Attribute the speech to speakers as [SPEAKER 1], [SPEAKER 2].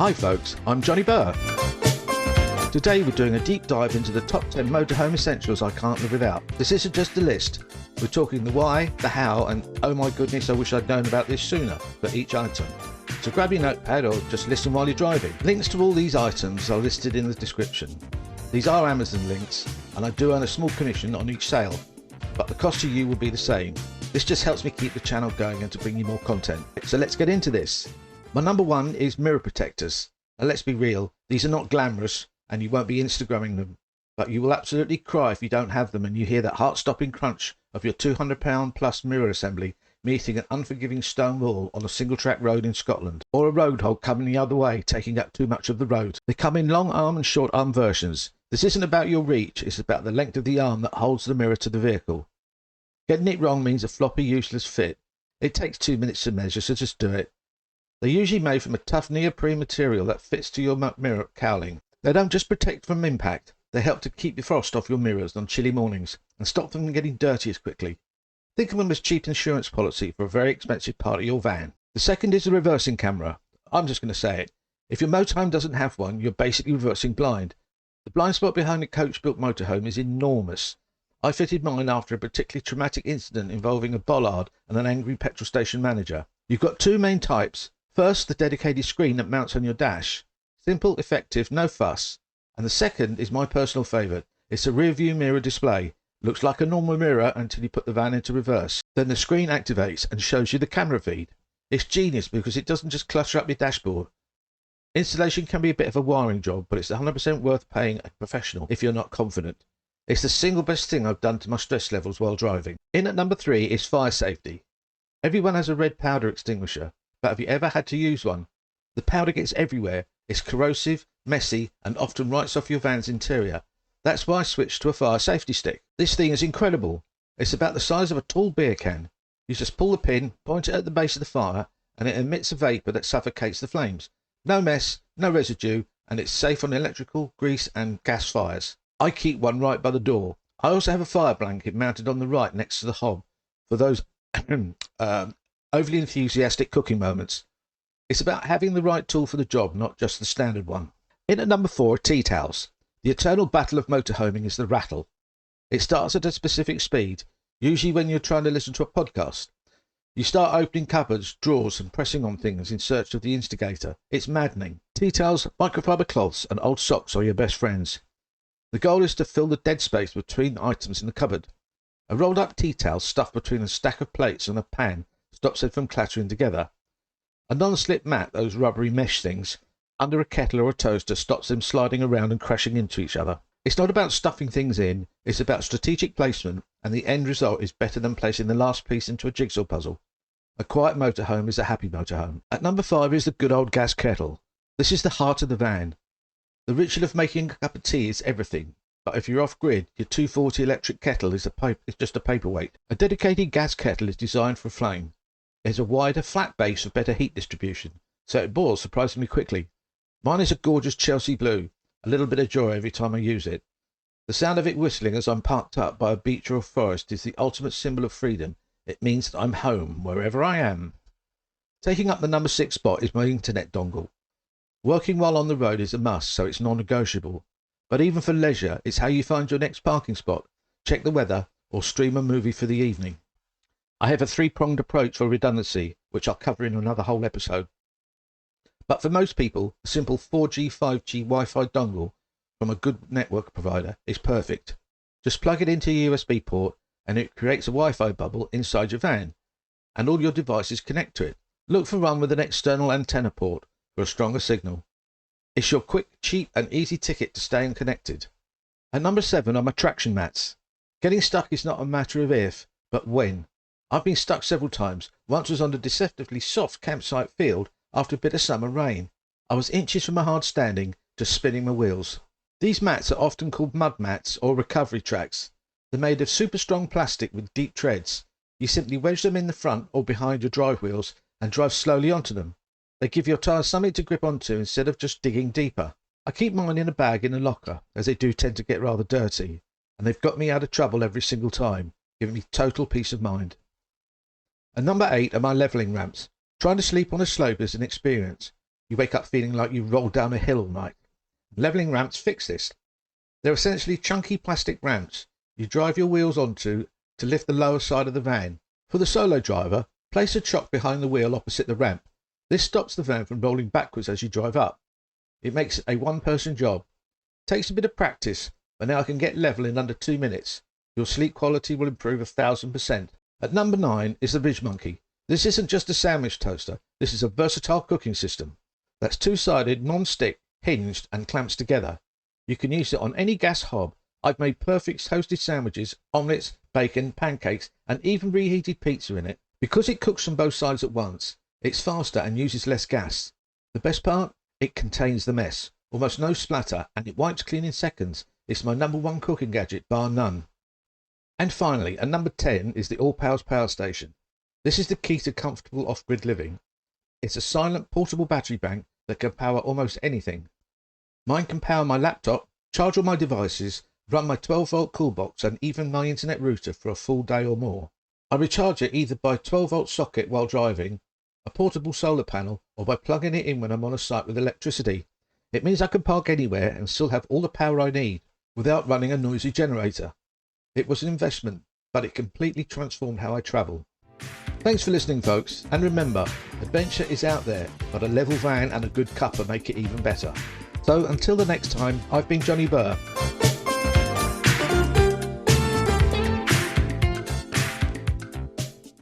[SPEAKER 1] Hi folks, I'm Johnny Burr. Today we're doing a deep dive into the top 10 motorhome essentials I can't live without. This isn't just a list. We're talking the why, the how, and oh my goodness, I wish I'd known about this sooner for each item. So grab your notepad or just listen while you're driving. Links to all these items are listed in the description. These are Amazon links, and I do earn a small commission on each sale, but the cost to you will be the same. This just helps me keep the channel going and to bring you more content. So let's get into this. My number one is mirror protectors. And let's be real, these are not glamorous and you won't be Instagramming them, but you will absolutely cry if you don't have them and you hear that heart-stopping crunch of your £200 plus mirror assembly meeting an unforgiving stone wall on a single-track road in Scotland, or a road hog coming the other way taking up too much of the road. They come in long arm and short arm versions. This isn't about your reach, it's about the length of the arm that holds the mirror to the vehicle. Getting it wrong means a floppy, useless fit. It takes 2 minutes to measure, so just do it. They're usually made from a tough neoprene material that fits to your mirror cowling. They don't just protect from impact, they help to keep the frost off your mirrors on chilly mornings and stop them from getting dirty as quickly. Think of them as cheap insurance policy for a very expensive part of your van. The second is the reversing camera. I'm just going to say it. If your motorhome doesn't have one, you're basically reversing blind. The blind spot behind a coach-built motorhome is enormous. I fitted mine after a particularly traumatic incident involving a bollard and an angry petrol station manager. You've got two main types. First, the dedicated screen that mounts on your dash. Simple, effective, no fuss. And the second is my personal favourite. It's a rear view mirror display. Looks like a normal mirror until you put the van into reverse. Then the screen activates and shows you the camera feed. It's genius because it doesn't just clutter up your dashboard. Installation can be a bit of a wiring job, but it's 100% worth paying a professional if you're not confident. It's the single best thing I've done to my stress levels while driving. In at number 3 is fire safety. Everyone has a red powder extinguisher, but have you ever had to use one? The powder gets everywhere. It's corrosive, messy, and often writes off your van's interior. That's why I switched to a fire safety stick. This thing is incredible. It's about the size of a tall beer can. You just pull the pin, point it at the base of the fire, and it emits a vapour that suffocates the flames. No mess, no residue, and it's safe on electrical, grease, and gas fires. I keep one right by the door. I also have a fire blanket mounted on the right next to the hob for those overly enthusiastic cooking moments. It's about having the right tool for the job, not just the standard one. In at number 4 are tea towels. The eternal battle of motorhoming is the rattle. It starts at a specific speed, usually when you're trying to listen to a podcast. You start opening cupboards, drawers, and pressing on things in search of the instigator. It's maddening. Tea towels, microfiber cloths, and old socks are your best friends. The goal is to fill the dead space between items in the cupboard. A rolled up tea towel stuffed between a stack of plates and a pan stops it from clattering together. A non-slip mat, those rubbery mesh things, under a kettle or a toaster stops them sliding around and crashing into each other. It's not about stuffing things in, it's about strategic placement, and the end result is better than placing the last piece into a jigsaw puzzle. A quiet motorhome is a happy motorhome. At number 5 is the good old gas kettle. This is the heart of the van. The ritual of making a cup of tea is everything, but if you're off-grid, your 240 electric kettle is just a paperweight. A dedicated gas kettle is designed for a flame. It has a wider, flat base for better heat distribution, so it boils surprisingly quickly. Mine is a gorgeous Chelsea blue, a little bit of joy every time I use it. The sound of it whistling as I'm parked up by a beach or a forest is the ultimate symbol of freedom. It means that I'm home, wherever I am. Taking up the number 6 spot is my internet dongle. Working while on the road is a must, so it's non-negotiable. But even for leisure, it's how you find your next parking spot, check the weather, or stream a movie for the evening. I have a 3-pronged approach for redundancy, which I'll cover in another whole episode. But for most people, a simple 4G, 5G Wi-Fi dongle from a good network provider is perfect. Just plug it into a USB port and it creates a Wi-Fi bubble inside your van, and all your devices connect to it. Look for one with an external antenna port for a stronger signal. It's your quick, cheap and easy ticket to staying connected. At number 7 are my traction mats. Getting stuck is not a matter of if, but when. I've been stuck several times. Once was on a deceptively soft campsite field after a bit of summer rain. I was inches from a hard standing to spinning my wheels. These mats are often called mud mats or recovery tracks. They're made of super strong plastic with deep treads. You simply wedge them in the front or behind your drive wheels and drive slowly onto them. They give your tyres something to grip onto instead of just digging deeper. I keep mine in a bag in a locker, as they do tend to get rather dirty, and they've got me out of trouble every single time, giving me total peace of mind. And number 8 are my levelling ramps. Trying to sleep on a slope is an experience. you wake up feeling like you rolled down a hill all night. Leveling ramps fix this. They're essentially chunky plastic ramps you drive your wheels onto to lift the lower side of the van. For the solo driver, place a chock behind the wheel opposite the ramp. This stops the van from rolling backwards as you drive up. It makes it a one-person job. Takes a bit of practice, but now I can get level in under 2 minutes. Your sleep quality will improve 1000%. At number 9 is the Ridge Monkey. This isn't just a sandwich toaster, this is a versatile cooking system. That's two-sided, non-stick, hinged and clamps together. You can use it on any gas hob. I've made perfect toasted sandwiches, omelettes, bacon, pancakes and even reheated pizza in it. Because it cooks from both sides at once, it's faster and uses less gas. The best part? It contains the mess. Almost no splatter and it wipes clean in seconds. It's my number 1 cooking gadget, bar none. And finally, at number 10 is the All Powers Power Station. This is the key to comfortable off-grid living. It's a silent portable battery bank that can power almost anything. Mine can power my laptop, charge all my devices, run my 12-volt cool box and even my internet router for a full day or more. I recharge it either by a 12-volt socket while driving, a portable solar panel, or by plugging it in when I'm on a site with electricity. It means I can park anywhere and still have all the power I need without running a noisy generator. It was an investment, but it completely transformed how I travel. Thanks for listening, folks, and remember, adventure is out there, but a level van and a good cuppa make it even better. So until the next time, I've been Johnny Burr.